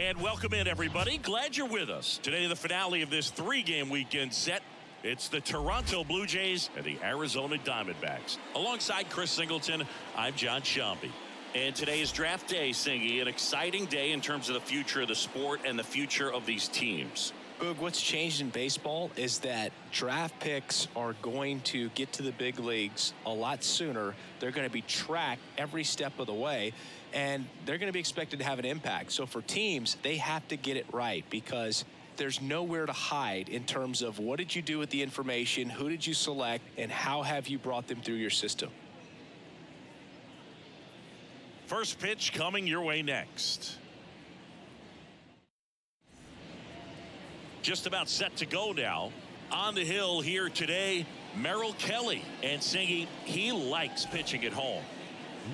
And welcome in, everybody. Glad you're with us. Today, the finale of this three-game weekend set. It's the Toronto Blue Jays and the Arizona Diamondbacks. Alongside Chris Singleton, I'm John Shambi. And today is draft day, Singy. An exciting day in terms of the future of the sport and the future of these teams. Boog, what's changed in baseball is that draft picks are going to get to the big leagues a lot sooner. They're going to be tracked every step of the way, and they're going to be expected to have an impact. So for teams, they have to get it right because there's nowhere to hide in terms of what did you do with the information, who did you select, and how have you brought them through your system. First pitch coming your way next. Just about set to go now. On the hill here today, Merrill Kelly. And Singy, he likes pitching at home.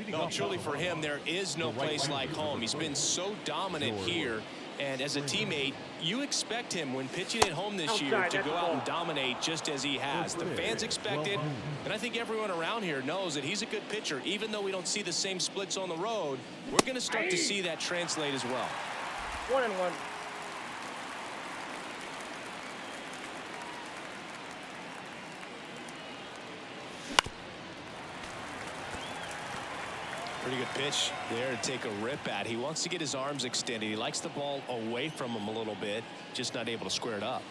No, truly for him, there is no place like home. He's been so dominant here. And as a teammate, you expect him when pitching at home this year to go out and dominate just as he has. The fans expect it, and I think everyone around here knows that he's a good pitcher. Even though we don't see the same splits on the road, we're going to start to see that translate as well. 1-1. Pretty good pitch there to take a rip at. He wants to get his arms extended. He likes the ball away from him a little bit, just not able to square it up.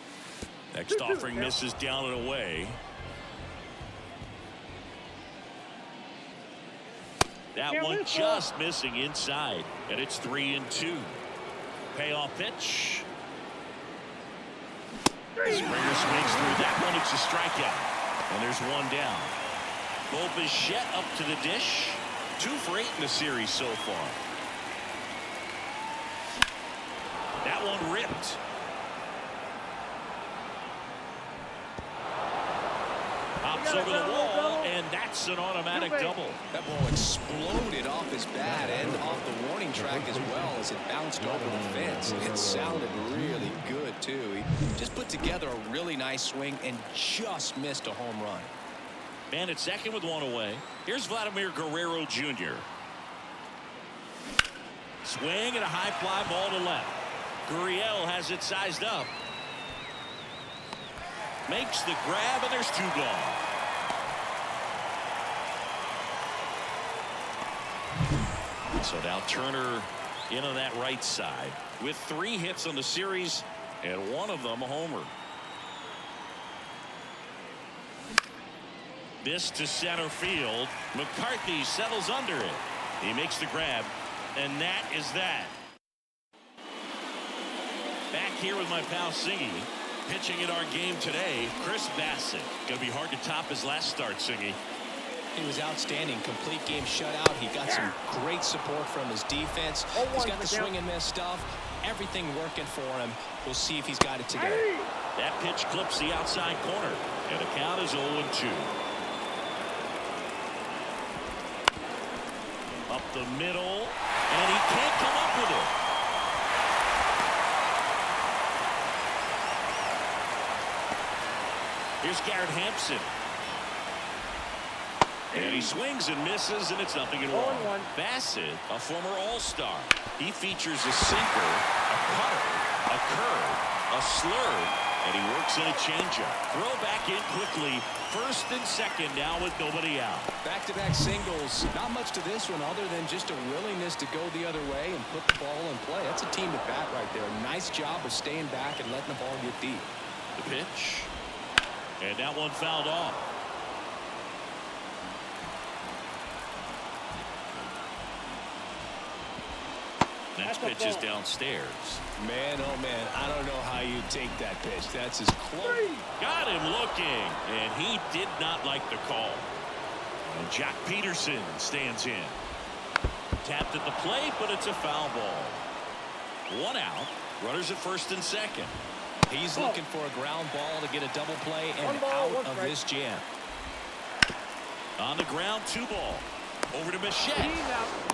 Next offering misses down and away. That one just missing inside, and it's 3-2. Payoff pitch. Springer swings through that one. It's a strikeout, and there's one down. Bo Bichette up to the dish. 2 for 8 in the series so far. That one ripped. Hops over the wall, and that's an automatic double. That ball exploded off his bat and off the warning track as well as it bounced over the fence. It sounded really good, too. He just put together a really nice swing and just missed a home run. Man at second with one away. Here's Vladimir Guerrero Jr. Swing and a high fly ball to left. Gurriel has it sized up. Makes the grab, and there's 2 gone. So now Turner in on that right side with 3 hits on the series and one of them a homer. This to center field. McCarthy settles under it. He makes the grab, and that is that. Back here with my pal Singy. Pitching in our game today, Chris Bassett. Going to be hard to top his last start, Singy. He was outstanding. Complete game shutout. He got some great support from his defense. He's got the swing and miss stuff. Everything working for him. We'll see if he's got it today. That pitch clips the outside corner, and the count is 0-2. Up the middle, and he can't come up with it. Here's Garrett Hampson. And he swings and misses, and it's 0-1. Bassett, a former All-Star. He features a sinker, a cutter, a curve, a slurve, and he works in a changeup. Throw back in quickly. First and second now with nobody out. Back-to-back singles. Not much to this one other than just a willingness to go the other way and put the ball in play. That's a team at bat right there. Nice job of staying back and letting the ball get deep. The pitch. And that one fouled off. Next pitch is downstairs. Man, oh man, I don't know how you take that pitch. That's as close. Got him looking, and he did not like the call. And Jack Peterson stands in. Tapped at the plate, but it's a foul ball. 1 out. Runners at first and second. He's looking for a ground ball to get a double play and out of this jam. On the ground, 2 ball. Over to Bichette.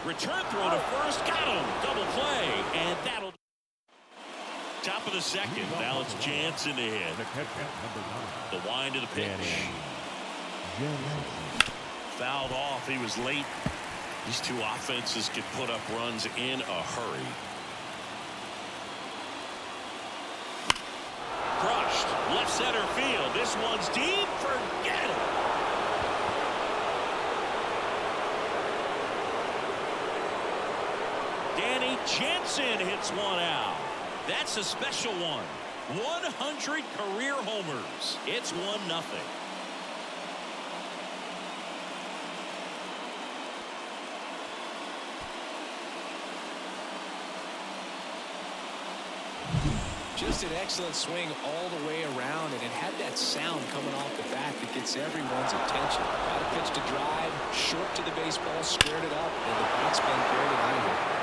Return throw to first. Got him. Double play. And that'll. Top of the second. Now it's Jansen to hit. The wind of the pitch. Fouled off. He was late. These two offenses can put up runs in a hurry. Left center field. This one's deep. Forget it. Jansen hits one out. That's a special one. 100 career homers. It's 1-0. Just an excellent swing all the way around, and it had that sound coming off the bat that gets everyone's attention. Got a pitch to drive, short to the baseball, squared it up, and the batsman carried it out of here.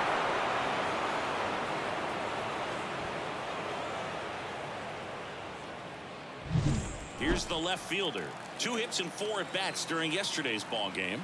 Here's the left fielder. 2 hits and 4 at bats during yesterday's ball game.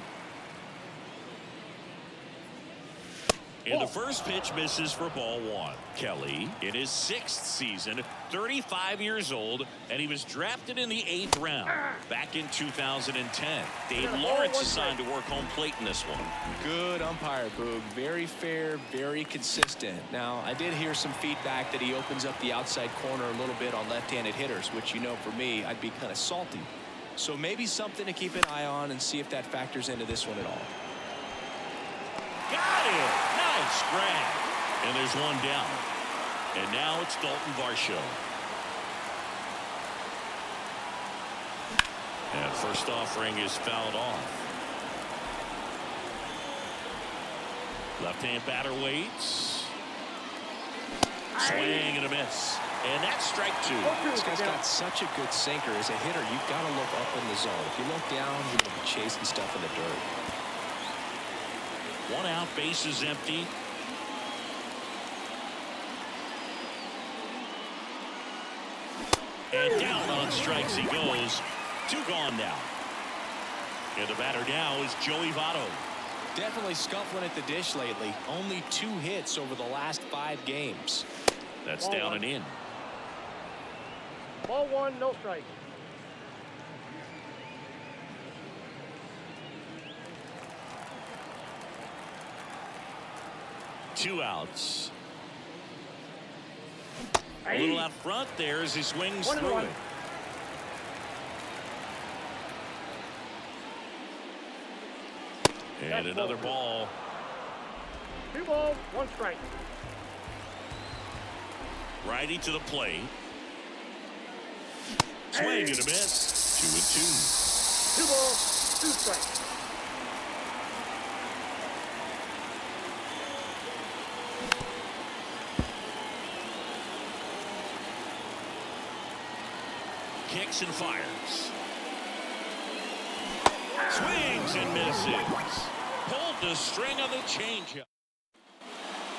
And the first pitch misses for ball 1. Kelly in his 6th season, 35 years old, and he was drafted in the 8th round back in 2010. Dave Lawrence assigned to work home plate in this one. Good umpire, Boog. Very fair, very consistent. Now, I did hear some feedback that he opens up the outside corner a little bit on left-handed hitters, which, you know, for me, I'd be kind of salty. So maybe something to keep an eye on and see if that factors into this one at all. Got it! Nice grab. And there's one down. And now it's Dalton Varsho. And first offering is fouled off. Left-hand batter waits. Swing and a miss. And that's strike 2. This guy's got such a good sinker. As a hitter, you've got to look up in the zone. If you look down, you're going to be chasing stuff in the dirt. 1 out, base is empty. And down on strikes he goes. 2 gone now. And the batter now is Joey Votto. Definitely scuffling at the dish lately. Only 2 hits over the last 5 games. That's down and in. Ball 1, no strike. Two outs. A little out front there as he swings through it. And another ball. 2 balls, 1 strike. Righty to the plate. Swing and a miss. 2-2. 2 balls, 2 strikes. Kicks and fires. Swings and misses. Pulled the string on the changeup.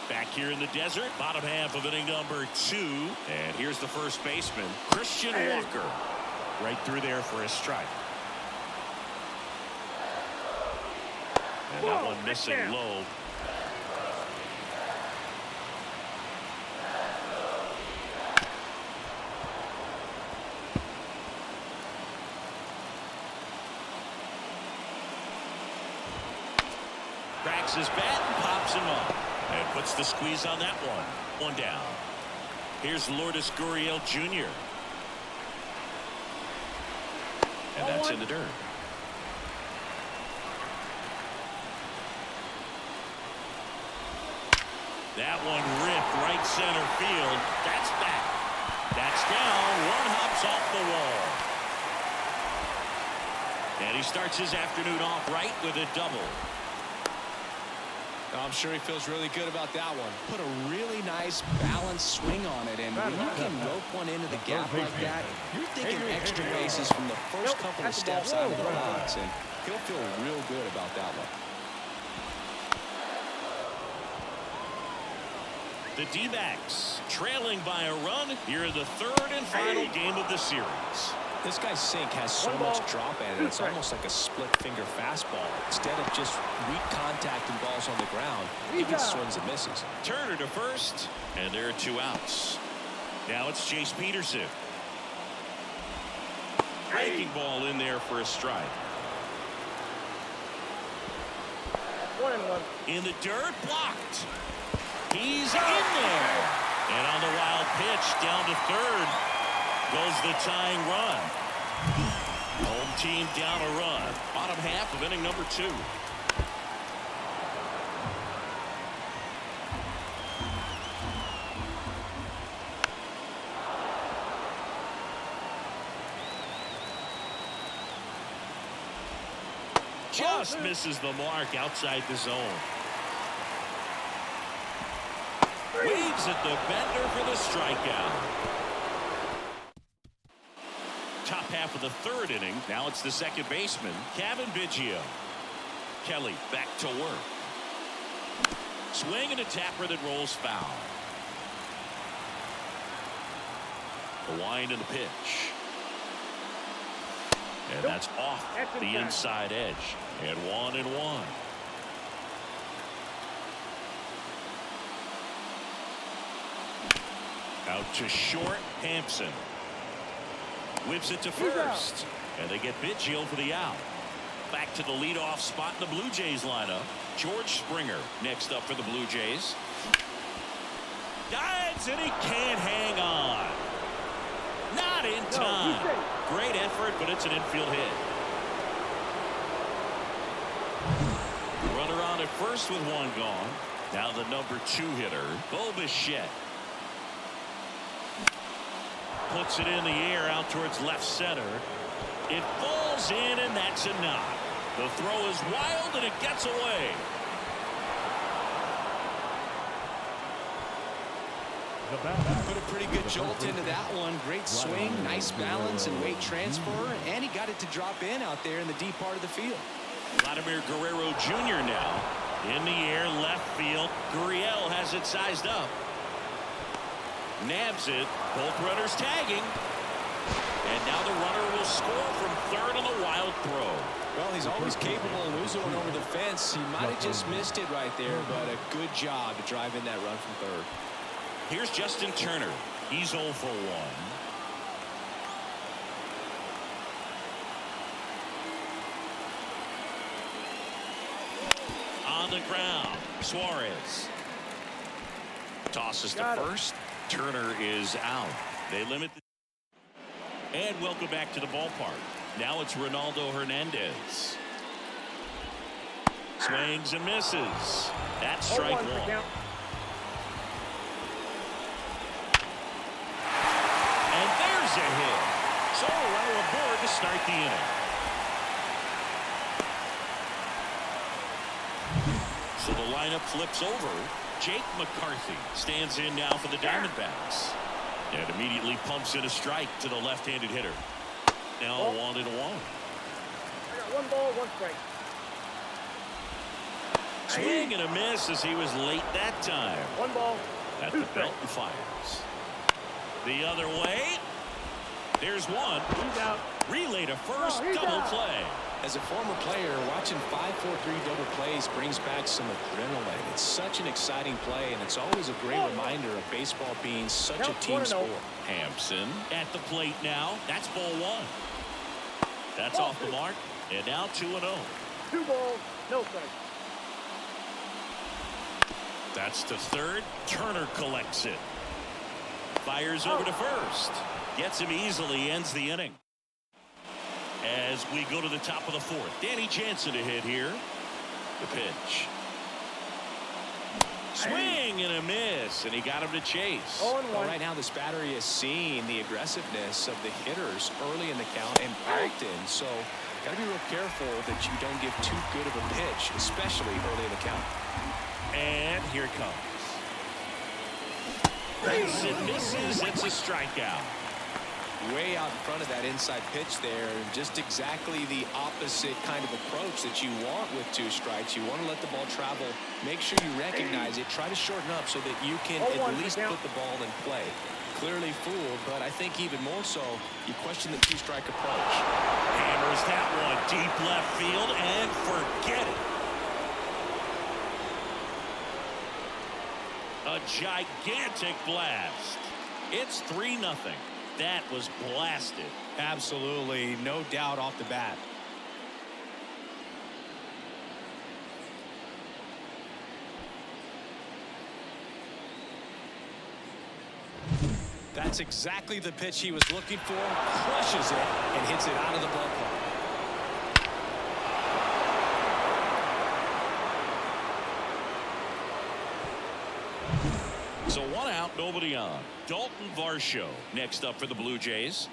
Back here in the desert, bottom half of inning number 2. And here's the first baseman, Christian Walker. Right through there for a strike. And that one missing low. Cracks his bat and pops him up. And puts the squeeze on that one. 1 down. Here's Vladimir Guerrero Jr. And that's in the dirt. That one ripped right center field. That's back. That's down. 1 hops off the wall. And he starts his afternoon off right with a double. I'm sure he feels really good about that one. Put a really nice balanced swing on it, and when you can rope one into the gap like that, you're thinking extra bases from the first couple of steps out of the box, and he'll feel real good about that one. The D-backs trailing by a run here in the 3rd and final game of the series. This guy's sink has so much drop in it, it's almost like a split-finger fastball. Instead of just weak contact and balls on the ground, he gets swings and misses. Turner to first, and there are 2 outs. Now it's Chase Peterson. Breaking ball in there for a strike. 1-1. In the dirt, blocked. He's in there. And on the wild pitch, down to 3rd. Goes the tying run. Home team down a run. Bottom half of inning number 2. Just misses the mark outside the zone. Waves at the bender for the strikeout. Top half of the 3rd inning. Now it's the second baseman, Cavan Biggio. Kelly back to work. Swing and a tapper that rolls foul. The wind and the pitch. And that's off the inside edge. And 1-1. Out to short, Hampson. Whips it to first. And they get Biggio for the out. Back to the leadoff spot in the Blue Jays lineup. George Springer next up for the Blue Jays. Dives and he can't hang on. Not in time. Great effort, but it's an infield hit. Runner on at first with 1 gone. Now the number 2 hitter, Bo Bichette. Puts it in the air out towards left center. It falls in, and that's a knock. The throw is wild, and it gets away. Put a pretty good jolt into that one. Great swing, nice balance and weight transfer, and he got it to drop in out there in the deep part of the field. Vladimir Guerrero Jr. now in the air, left field. Gurriel has it sized up. Nabs it. Both runners tagging. And now the runner will score from 3rd on the wild throw. Well, he's always capable of losing one over the fence. He might have just missed it right there, but a good job to drive in that run from 3rd. Here's Justin Turner. He's 0 for 1. On the ground, Suarez tosses to first. Turner is out. They limit the... And welcome back to the ballpark. Now it's Ronaldo Hernandez. Swings and misses. That's strike 1. And there's a hit. So a runner aboard to start the inning. So the lineup flips over. Jake McCarthy stands in now for the Diamondbacks. And immediately pumps in a strike to the left-handed hitter. Now 1-1. I got 1 ball, 1 strike. Swing and a miss as he was late that time. 1 ball. At the belt and fires. The other way. There's 1. He's out. Relay to first, double play. As a former player, watching 5-4-3 double plays brings back some adrenaline. It's such an exciting play, and it's always a great reminder of baseball being such a team sport. Hampson at the plate now. That's ball 1. That's off the mark, and now 2-0. 2 balls, no strike. That's to 3rd. Turner collects it. Fires over to first. Gets him easily, ends the inning. As we go to the top of the 4th, Danny Jansen to hit here. The pitch. Swing and a miss, and he got him to chase. Well, right now, this battery is seeing the aggressiveness of the hitters early in the count and often. So, got to be real careful that you don't give too good of a pitch, especially early in the count. And here it comes. It misses. It's a strikeout. Way out in front of that inside pitch there, and just exactly the opposite kind of approach that you want with 2 strikes. You want to let the ball travel, make sure you recognize it, try to shorten up so that you can at least put the ball in play. Clearly fooled, but I think even more so, you question the 2-strike approach. Hammers that one deep left field and forget it. A gigantic blast. It's 3-0. That was blasted. Absolutely, no doubt off the bat. That's exactly the pitch he was looking for. Crushes it and hits it out of the ballpark. So 1 out, nobody on. Dalton Varsho next up for the Blue Jays.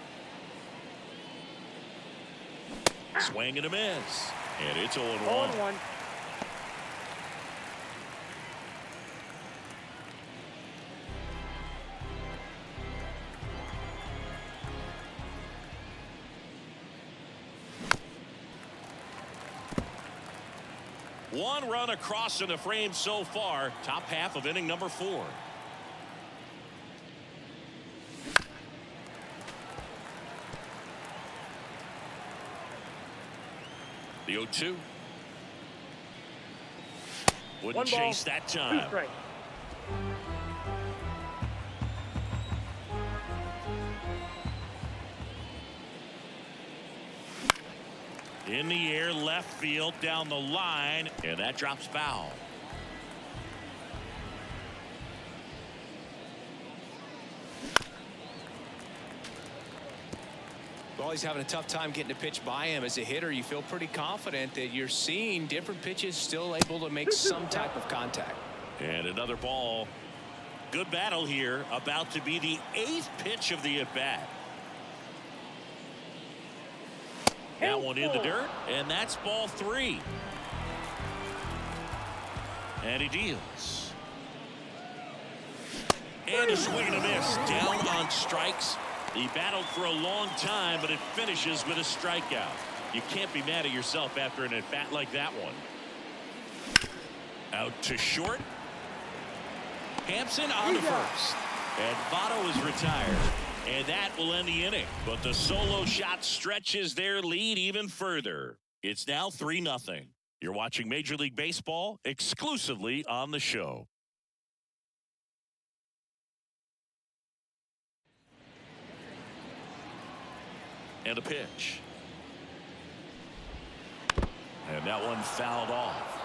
Swing and a miss. And it's 0-1. 0-1. One run across in the frame so far. Top half of inning number 4. The 0-2. Wouldn't chase that time. 2 strikes. In the air, left field, down the line, and that drops foul. Well, he's having a tough time getting a pitch by him. As a hitter, you feel pretty confident that you're seeing different pitches still able to make some type of contact. And another ball. Good battle here. About to be the 8th pitch of the at-bat. That one in the dirt, and that's ball 3. And he deals. And a swing and a miss. Down on strikes. He battled for a long time, but it finishes with a strikeout. You can't be mad at yourself after an at-bat like that one. Out to short. Hampson on to first. And Votto is retired. And that will end the inning. But the solo shot stretches their lead even further. It's now 3-0. You're watching Major League Baseball exclusively on the show. And a pitch. And that one fouled off.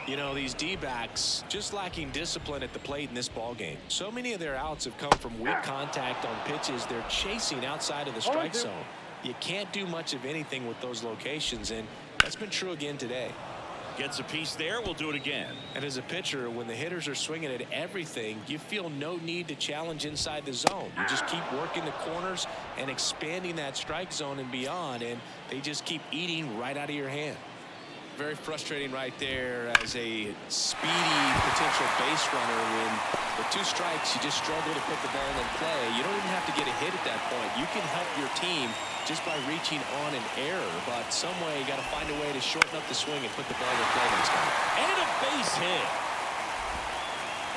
You know, these D-backs just lacking discipline at the plate in this ball game. So many of their outs have come from weak contact on pitches they're chasing outside of the strike zone. You can't do much of anything with those locations, and that's been true again today. Gets a piece there. We'll do it again. And as a pitcher, when the hitters are swinging at everything, you feel no need to challenge inside the zone. You just keep working the corners and expanding that strike zone and beyond, and they just keep eating right out of your hand. Very frustrating right there as a speedy potential base runner. When with 2 strikes, you just struggle to put the ball in play. You don't even have to get a hit at that point. You can help your team just by reaching on an error, but some way you got to find a way to shorten up the swing and put the ball in play next time. And a base hit.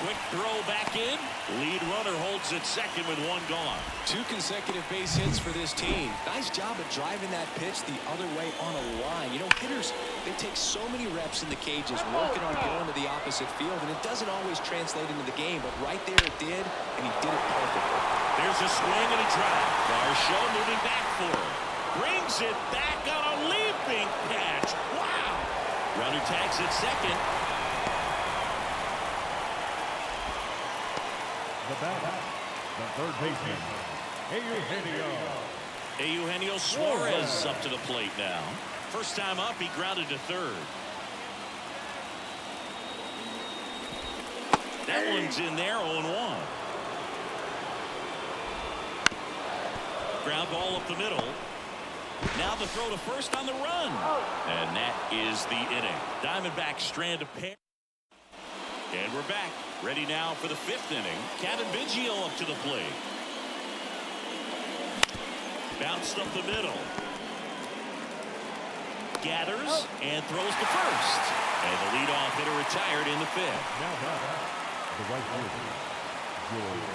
Quick throw back in. Lead runner holds at second with 1 gone. 2 consecutive base hits for this team. Nice job of driving that pitch the other way on a line. You know, hitters, they take so many reps in the cages working on going to the opposite field, and it doesn't always translate into the game, but right there it did, and he did it perfectly. There's a swing and a drive. VARSHO moving back for him. Brings it back on a leaping catch. Wow. Runner tags at second. The third baseman, Eugenio Suarez up to the plate now. First time up, he grounded to third. That one's in there, 0-1. Ground ball up the middle. Now the throw to first on the run. And that is the inning. Diamondbacks strand a pair. And we're back. Ready now for the 5th inning. Kevin Biggio up to the plate. Bounced up the middle. Gathers and throws to first. And the leadoff hitter retired in the 5th. the right fielder,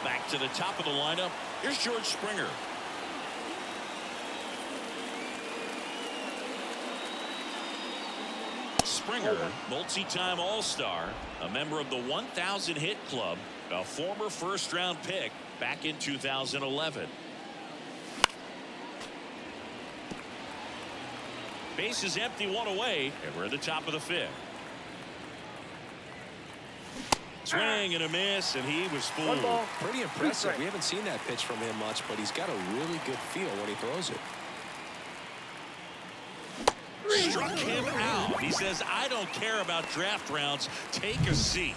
Back to the top of the lineup. Here's George Springer. Springer, multi-time All-Star, a member of the 1,000 hit club, a former first-round pick back in 2011. Base is empty, 1 away, and we're at the top of the 5th. Swing and a miss, and he was One fooled. ball. Pretty impressive. We haven't seen that pitch from him much, but he's got a really good feel when he throws it. Struck him out. He says, I don't care about draft rounds. Take a seat.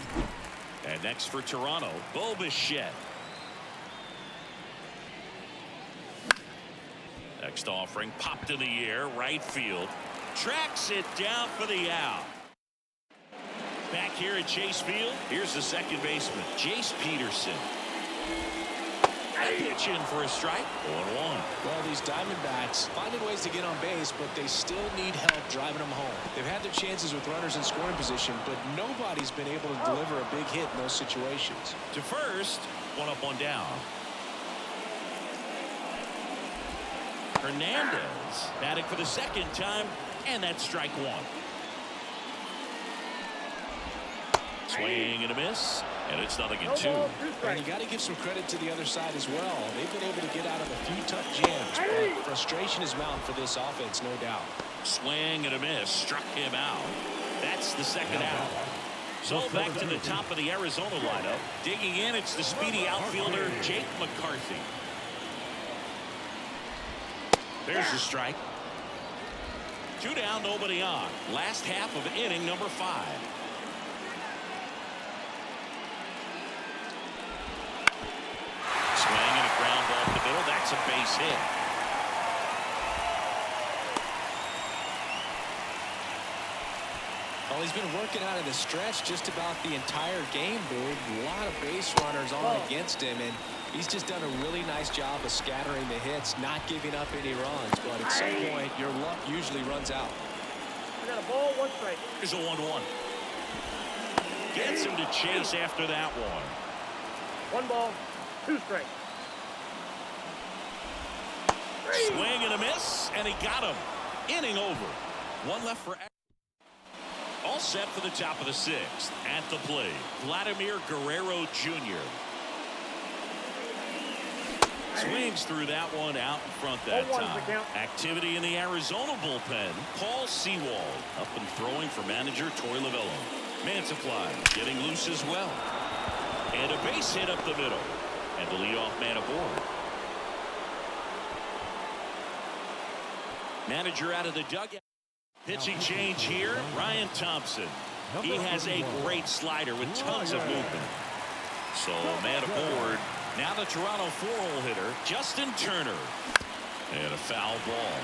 And next for Toronto, Bo Bichette. Next offering, popped in the air, right field. Tracks it down for the out. Back here at Chase Field, here's the second baseman, Jace Peterson. Pitch in for a strike, 1-1. Well, these Diamondbacks finding ways to get on base, but they still need help driving them home. They've had their chances with runners in scoring position, but nobody's been able to deliver a big hit in those situations. To first, 1 up, 1 down. Hernandez batting for the second time, and that's strike 1. Swing and a miss, and it's 0-2. And you got to give some credit to the other side as well. They've been able to get out of a few tough jams, but frustration is mounting for this offense, no doubt. Swing and a miss, struck him out. That's the second out. So back to the top of the Arizona lineup. Digging in, it's the speedy outfielder, Jake McCarthy. There's the strike. 2 down, nobody on. Last half of inning number 5. Swing and a ground ball up the middle. That's a base hit. Well, he's been working out of the stretch just about the entire game, Boog. A lot of base runners on against him, and he's just done a really nice job of scattering the hits, not giving up any runs. But at some point, your luck usually runs out. I got a ball, 1 strike. Here's a 1-1. Gets him to chase after that one. 1 ball, 2 strikes. Swing and a miss, and he got him. Inning over. 1 left for. All set for the top of the 6th. At the plate, Vladimir Guerrero Jr. Swings through that one out in front that time. Activity in the Arizona bullpen. Paul Sewald up and throwing for manager Troy Lavello. Mantiply getting loose as well. And a base hit up the middle. And the leadoff man aboard. Manager out of the dugout. Pitching change here, Ryan Thompson. He has a great slider with tons of movement. So man aboard. Now the Toronto 4-hole hitter, Justin Turner. And a foul ball.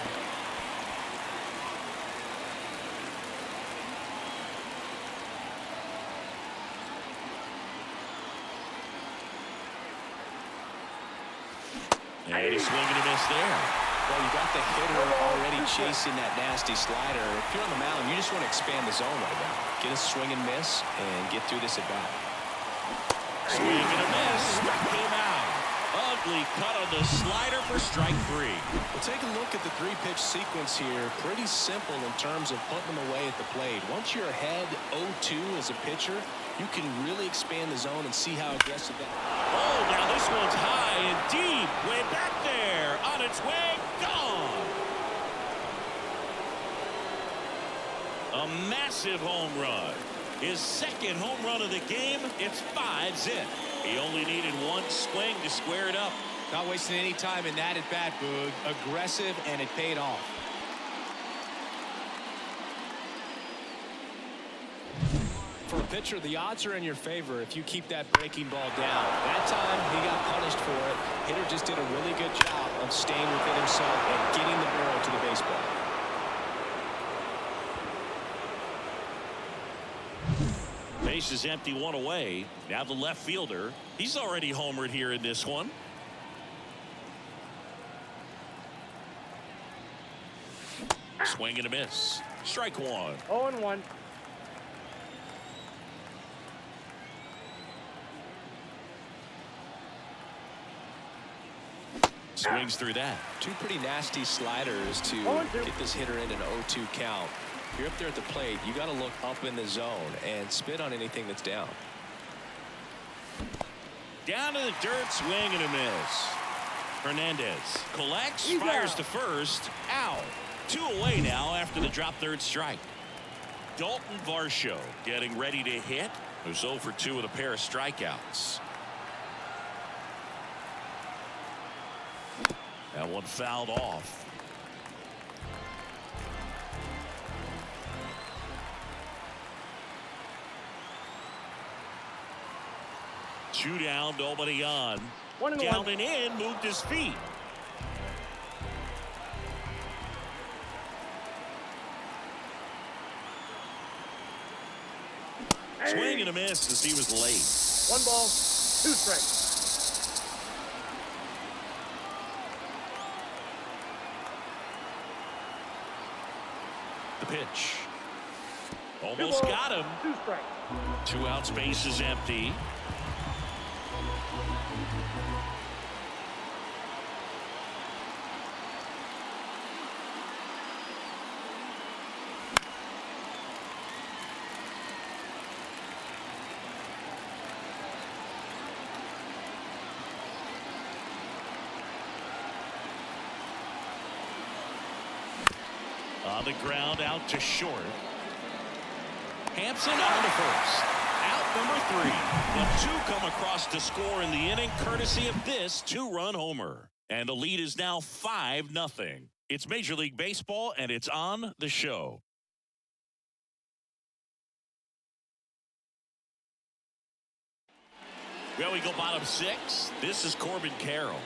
And a swing and a miss there. Well, you got the hitter already chasing that nasty slider. If you're on the mound, you just want to expand the zone right now. Get a swing and miss and get through this at bat. Swing and a miss. Struck him out. Ugly cut on the slider for strike 3. We'll take a look at the 3-pitch sequence here. Pretty simple in terms of putting them away at the plate. Once you're ahead 0-2 as a pitcher, you can really expand the zone and see how aggressive that is. Oh, now this one's high and deep. Way back there. On its way. Gone. A massive home run. His second home run of the game. It's 5-zip. He only needed 1 swing to square it up. Not wasting any time in that at bat, Boog. Aggressive, and it paid off. For a pitcher, the odds are in your favor if you keep that breaking ball down. That time, he got punished for it. Hitter just did a really good job of staying within himself and getting the barrel to the baseball. Base is empty, 1 away. Now the left fielder. He's already homered here in this one. Swing and a miss. Strike 1. 0-1. Swings through that. 2 pretty nasty sliders to get this hitter in an 0-2 count. If you're up there at the plate, you got to look up in the zone and spit on anything that's down. Down to the dirt, swing and a miss. Hernandez collects, fires to first, out. 2 away now after the drop third strike. Dalton VARSHO getting ready to hit. who's 0 for 2 with a pair of strikeouts. That one fouled off. Two down, nobody on. Down and in, moved his feet. Swing and a miss as he was late. 1 ball, 2 strikes. The pitch. Almost got him. 2 strikes. 2 outs, base is empty. On the ground, out to short. Hampson on to first. Out number 3. The 2 come across to score in the inning, courtesy of this 2-run homer. And the lead is now 5-0. It's Major League Baseball, and it's on the show. Well, we go bottom 6. This is Corbin Carroll.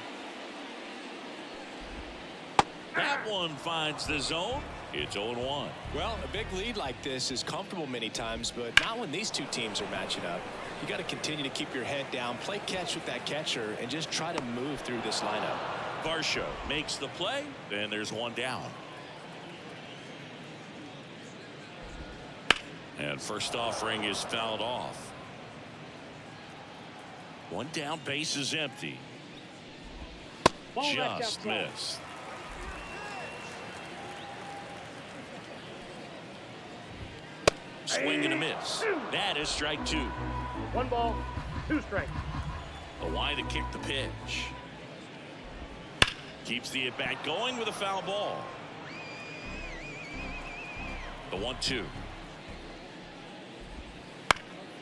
That one finds the zone. It's 0-1. Well, a big lead like this is comfortable many times, but not when these two teams are matching up. You got to continue to keep your head down, play catch with that catcher, and just try to move through this lineup. VARSHO makes the play, and there's 1 down. And first offering is fouled off. 1 down, base is empty. Ball left Just outside. missed. Swing and a miss. That is strike 2. 1 ball, 2 strikes. A line to kick the pitch. Keeps the at-bat going with a foul ball. The 1-2.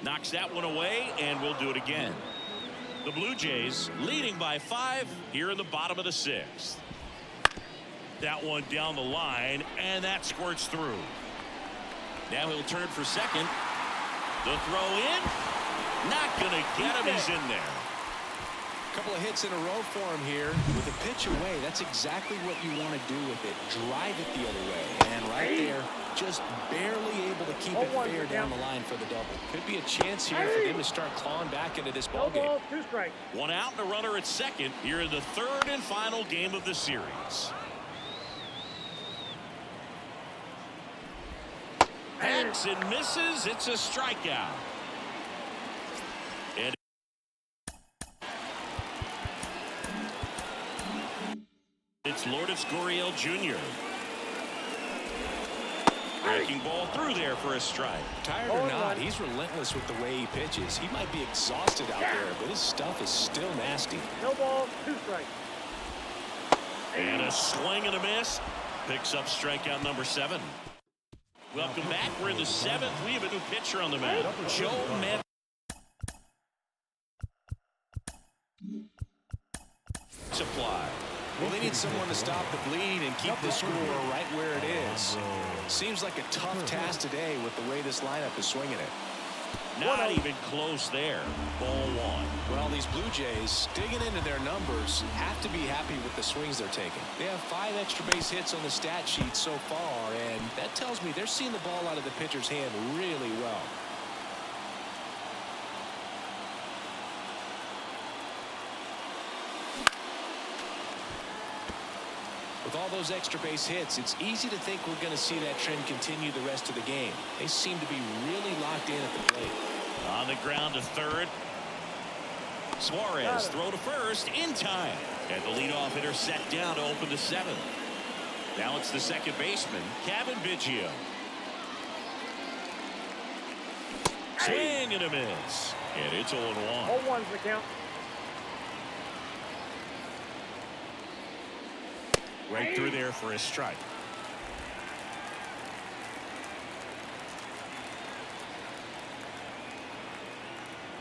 Knocks that one away, and we'll do it again. The Blue Jays leading by 5 here in the bottom of the 6th. That one down the line, and that squirts through. Now he'll turn for second. The throw in. Not going to get him. He's in there. A couple of hits in a row for him here. With a pitch away, that's exactly what you want to do with it. Drive it the other way. And right there, just barely able to keep it fair down the line for the double. Could be a chance here for them to start clawing back into this ball game. 1 ball, 2 strikes. 1 out and a runner at second here in the 3rd and final game of the series. Hacks and misses. It's a strikeout. And it's Lourdes Gurriel Jr. Breaking ball through there for a strike. Tired or not, he's relentless with the way he pitches. He might be exhausted out there, but his stuff is still nasty. No ball, 2 strikes. And a swing and a miss. Picks up strikeout number 7. Welcome back. We're in the 7th. We have a new pitcher on the mound. Joe Met. Supply. Well, they need someone to stop the bleeding and keep the score right where it is. Seems like a tough task today with the way this lineup is swinging it. Not even close there. Ball 1. Well, these Blue Jays, digging into their numbers, have to be happy with the swings they're taking. They have 5 extra base hits on the stat sheet so far, and that tells me they're seeing the ball out of the pitcher's hand really well. With all those extra base hits, it's easy to think we're going to see that trend continue the rest of the game. They seem to be really locked in at the plate. On the ground to 3rd. Suarez throw to first in time. And the leadoff hitter set down to open the 7th. Now it's the second baseman, Kevin Biggio. Swing and a miss. And it's 0-1. 0-1's the count. Right through there for a strike.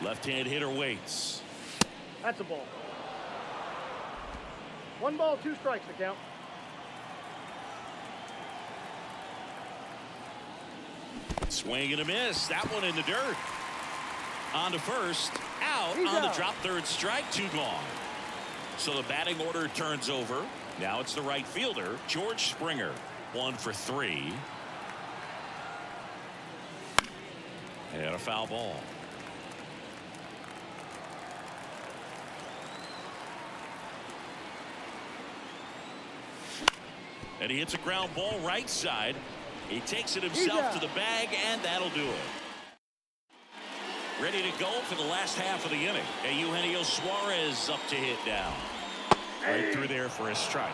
Left-hand hitter waits. That's a ball. 1 ball, 2 strikes to count. Swing and a miss. That one in the dirt. On to first. Out. He's on the out. drop. Third strike. 2 gone. So the batting order turns over. Now it's the right fielder, George Springer. 1 for 3. And a foul ball. And he hits a ground ball right side. He takes it himself to the bag, and that'll do it. Ready to go for the last half of the inning. And Eugenio Suarez up to hit down. Right through there for a strike.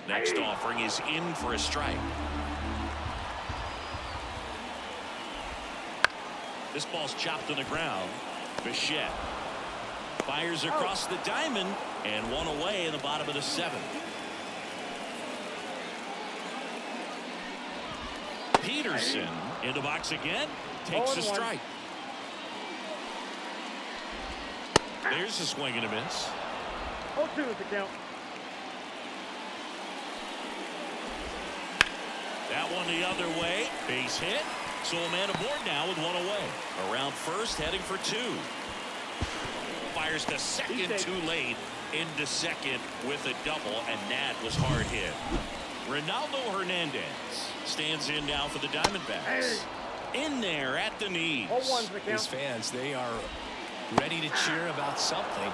Next offering is in for a strike. This ball's chopped on the ground. Bichette fires across the diamond, and 1 away in the bottom of the 7th. Peterson in the box again, takes a strike. There's a swing and a miss. 0-2 is the count. That one the other way, base hit. So a man aboard now with 1 away. Around first, heading for 2. Fires to second too late. Into second with a double, and that was hard hit. Ronaldo Hernandez stands in now for the Diamondbacks. In there at the knees. 0-1's the count. These fans, they are ready to cheer about something.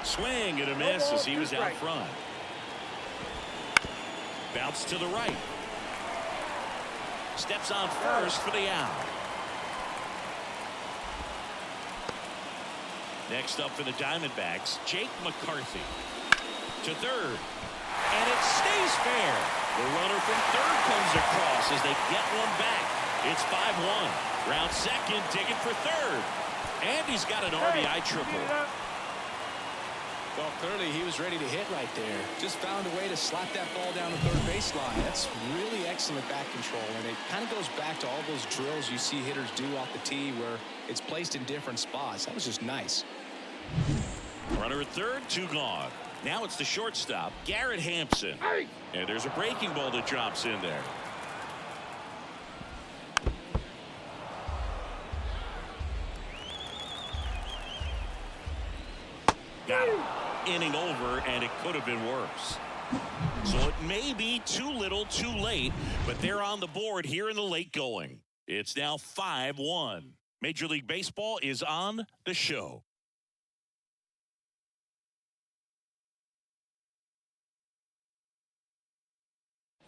Swing and a miss as he was out front. Bounce to the right. Steps on first for the out. Next up for the Diamondbacks, Jake McCarthy. To third. And it stays fair. The runner from third comes across as they get one back. It's 5-1. Round second, digging for third. And he's got an RBI triple. Well, clearly he was ready to hit right there. Just found a way to slap that ball down the third baseline. That's really excellent back control, and it kind of goes back to all those drills you see hitters do off the tee where it's placed in different spots. That was just nice. Runner at third, 2 gone. Now it's the shortstop, Garrett Hampson. And there's a breaking ball that drops in there. Got him. Inning over, and it could have been worse. So it may be too little too late, but they're on the board here in the late going. It's now 5-1. Major League Baseball is on the show.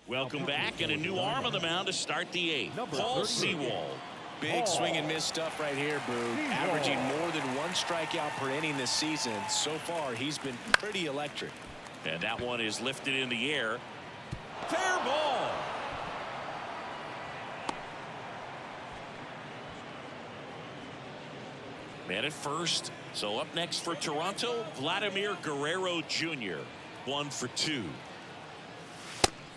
Welcome back, and a new arm on the mound to start the 8th. Paul Sewald. Big swing and miss stuff right here, Boo. Averaging more than 1 strikeout per inning this season. So far, he's been pretty electric. And that one is lifted in the air. Fair ball. Man at first. So up next for Toronto, Vladimir Guerrero Jr. 1 for 2.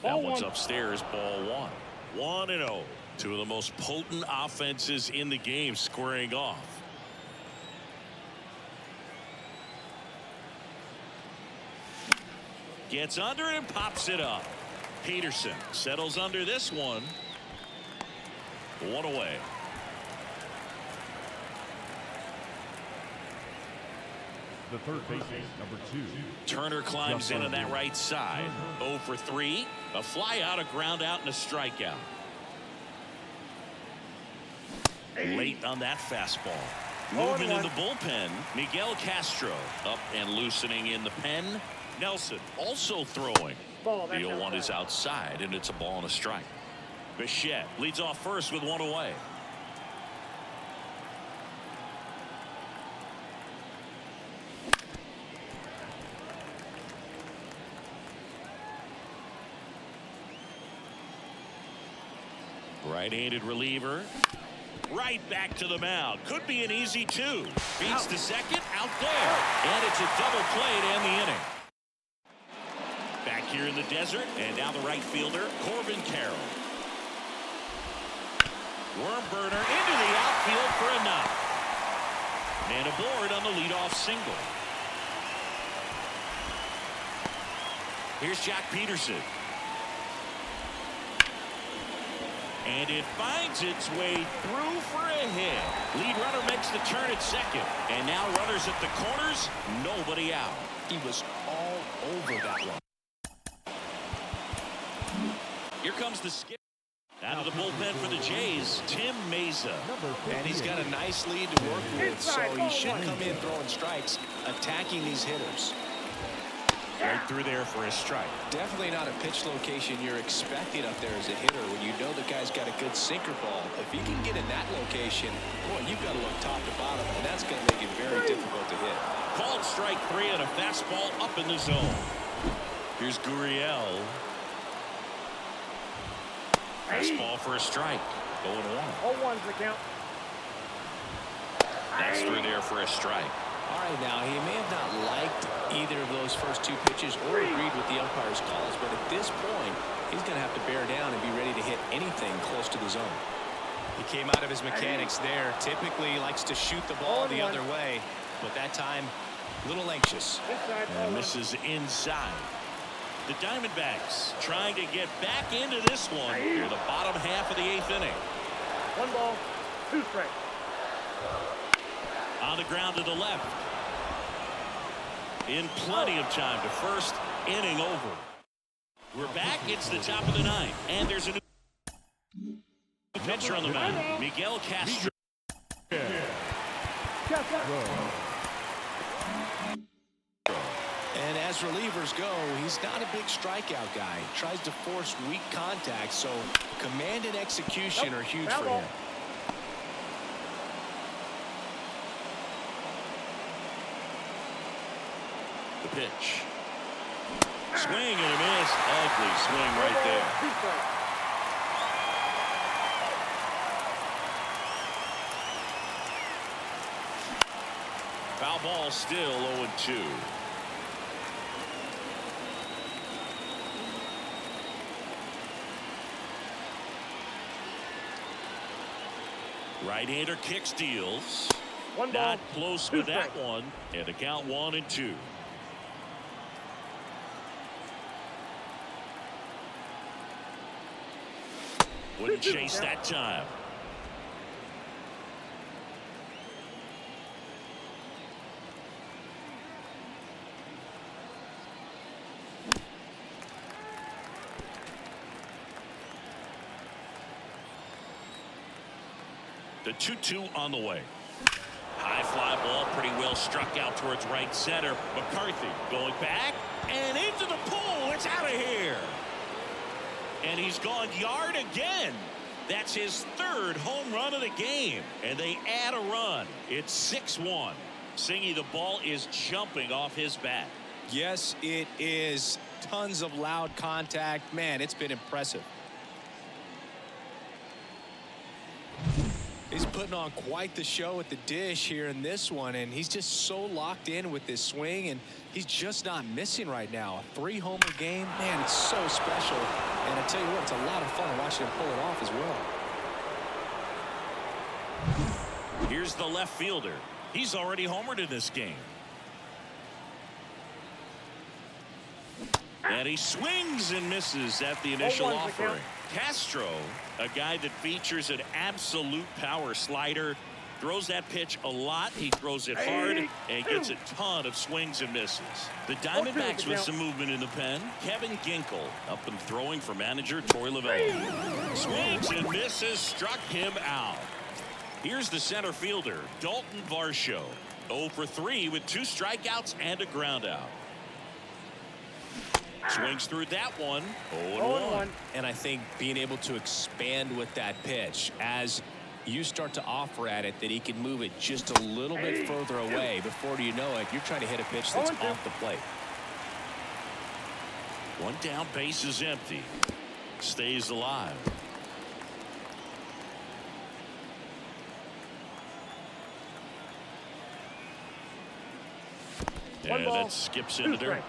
That one's upstairs, ball 1. 1-0. 2 of the most potent offenses in the game squaring off. Gets under it and pops it up. Peterson settles under this one. 1 away. The third baseman, number 2. Turner climbs in on that right side. 0 for 3. A fly out, a ground out, and a strikeout. Late on that fastball. Movement in the bullpen. Miguel Castro up and loosening in the pen. Nelson also throwing. The 0-1 is outside, and it's a ball and a strike. Bichette leads off first with 1 away. Right-handed reliever. Right back to the mound. Could be an easy 2. Beats to second. Out there. And it's a double play to end the inning. Back here in the desert. And now the right fielder, Corbin Carroll. Worm burner into the outfield for a knock. And aboard on the leadoff single. Here's Jack Peterson. And it finds its way through for a hit. Lead runner makes the turn at second. And now runners at the corners, nobody out. He was all over that one. Here comes the skip. Out of the bullpen for the Jays, Tim Meza. And he's got a nice lead to work with, so he should come in throwing strikes, attacking these hitters. Right through there for a strike. Definitely not a pitch location you're expecting up there as a hitter when you know the guy's got a good sinker ball. If he can get in that location, boy, you've got to look top to bottom, and that's going to make it very difficult to hit. Called strike 3 and a fastball up in the zone. Here's Gurriel. Fastball for a strike. Going 1. 0-1's the count. That's through there for a strike. All right, now, he may have not liked either of those first 2 pitches or agreed with the umpire's calls, but at this point, he's going to have to bear down and be ready to hit anything close to the zone. He came out of his mechanics there. Typically likes to shoot the ball the other way, but that time, a little anxious. And misses inside. The Diamondbacks trying to get back into this one near the bottom half of the 8th inning. 1 ball, 2 strikes. On the ground to the left. In plenty of time to first, inning over. We're back. It's the top of the 9th. And there's a new pitcher on the mound. Miguel Castro. And as relievers go, he's not a big strikeout guy. He tries to force weak contact, so command and execution are huge for him. The pitch. Swing and a miss. Ugly swing right there. Foul ball, still 0-2. Right-hander kick steals. 1 ball, Not close 2 with that strikes. one. And the count 1-2. Wouldn't chase that time. The 2-2 on the way. High fly ball, pretty well struck out towards right center. McCarthy going back and into the pool. It's out of here. And he's gone yard again. That's his 3rd home run of the game. And they add a run. It's 6-1. Singy, the ball is jumping off his bat. Yes, it is. Tons of loud contact. Man, it's been impressive. He's putting on quite the show at the dish here in this one, and he's just so locked in with this swing, and he's just not missing right now. A 3-homer game, man, it's so special. And I tell you what, it's a lot of fun watching him pull it off as well. Here's the left fielder. He's already homered in this game. And he swings and misses at the initial offering. Castro, a guy that features an absolute power slider, throws that pitch a lot. He throws it hard and gets a ton of swings and misses. The Diamondbacks with some movement in the pen. Kevin Ginkel up and throwing for manager Troy Lavelle. Swings and misses, struck him out. Here's the center fielder, Dalton Varsho. 0 for 3 with 2 strikeouts and a ground out. Swings through that one. 0-1. And I think being able to expand with that pitch as you start to offer at it that he can move it just a little bit further away. Before you know it, you're trying to hit a pitch that's off the plate. 1 down, base is empty. Stays alive. And that skips into dirt.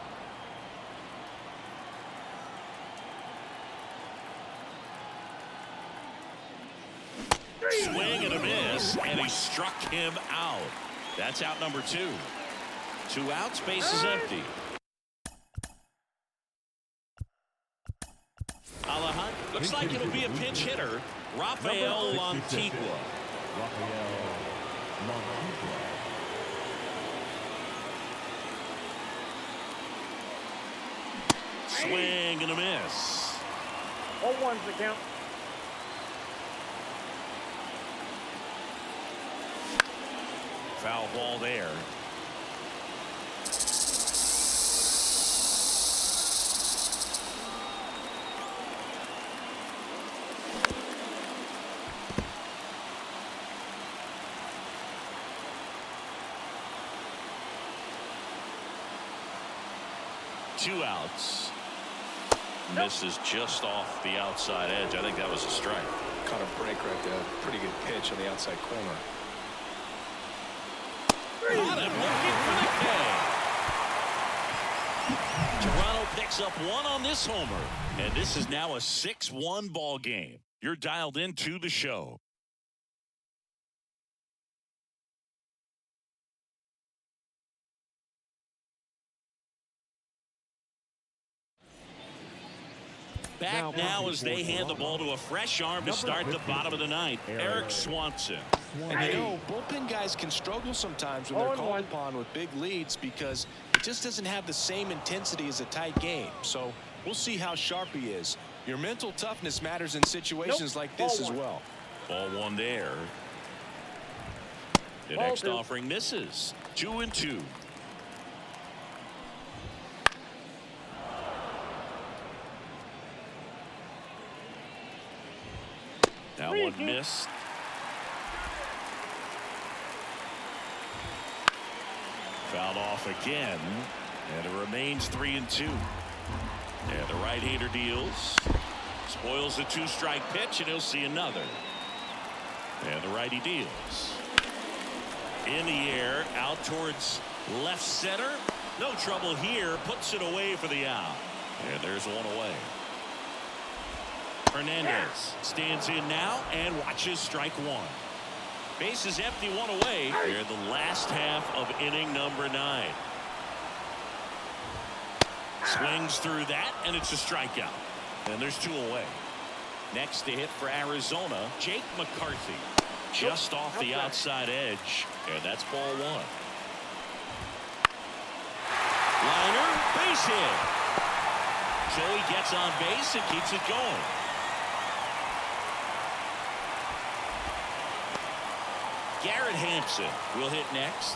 Swing and a miss, and he struck him out. That's out number 2. 2 outs, bases empty. Alejandro, looks like it'll be a pinch hitter. Rafael Montigua. Swing and a miss. 0-1's the count. Foul ball there. Two outs. Misses just off the outside edge. I think that was a strike. Caught a break right there. Pretty good pitch on the outside corner. Got him looking for the K. Toronto picks up 1 on this homer. And this is now a 6-1 ball game. You're dialed into the show. Back now as they hand the ball to a fresh arm to start the bottom of the ninth. Eric Swanson. And you know, bullpen guys can struggle sometimes when they're called upon with big leads because it just doesn't have the same intensity as a tight game. So we'll see how sharp he is. Your mental toughness matters in situations like this as well. Ball 1 there. The next offering misses. 2-2. That one missed. Fouled off again, and it remains 3-2. And the right-hander deals. Spoils the 2-strike pitch, and he'll see another. And the righty deals. In the air, out towards left center. No trouble here. Puts it away for the out. And there's one away. Hernandez stands in now and watches strike 1. Base is empty, 1 away. Here in the last half of inning number 9. Swings through that, and it's a strikeout. And there's 2 away. Next to hit for Arizona, Jake McCarthy. Just off the outside edge, and that's ball 1. Liner, base hit. So he gets on base and keeps it going. Garrett Hampson will hit next.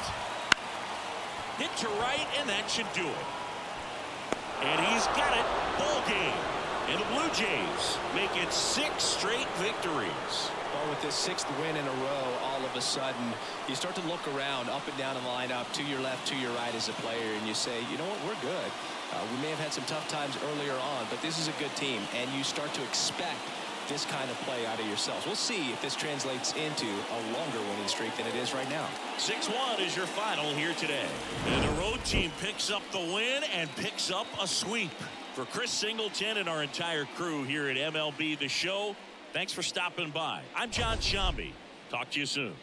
Hit to right, and that should do it. And he's got it. Ball game. And the Blue Jays make it 6 straight victories. Well, with this 6th win in a row, all of a sudden, you start to look around up and down the lineup, to your left, to your right as a player, and you say, you know what, we're good. We may have had some tough times earlier on, but this is a good team, and you start to expect this kind of play out of yourselves. We'll see if this translates into a longer winning streak than it is right now. 6-1 is your final here today. And the road team picks up the win and picks up a sweep. For Chris Singleton and our entire crew here at MLB The Show, thanks for stopping by. I'm John Shambi. Talk to you soon.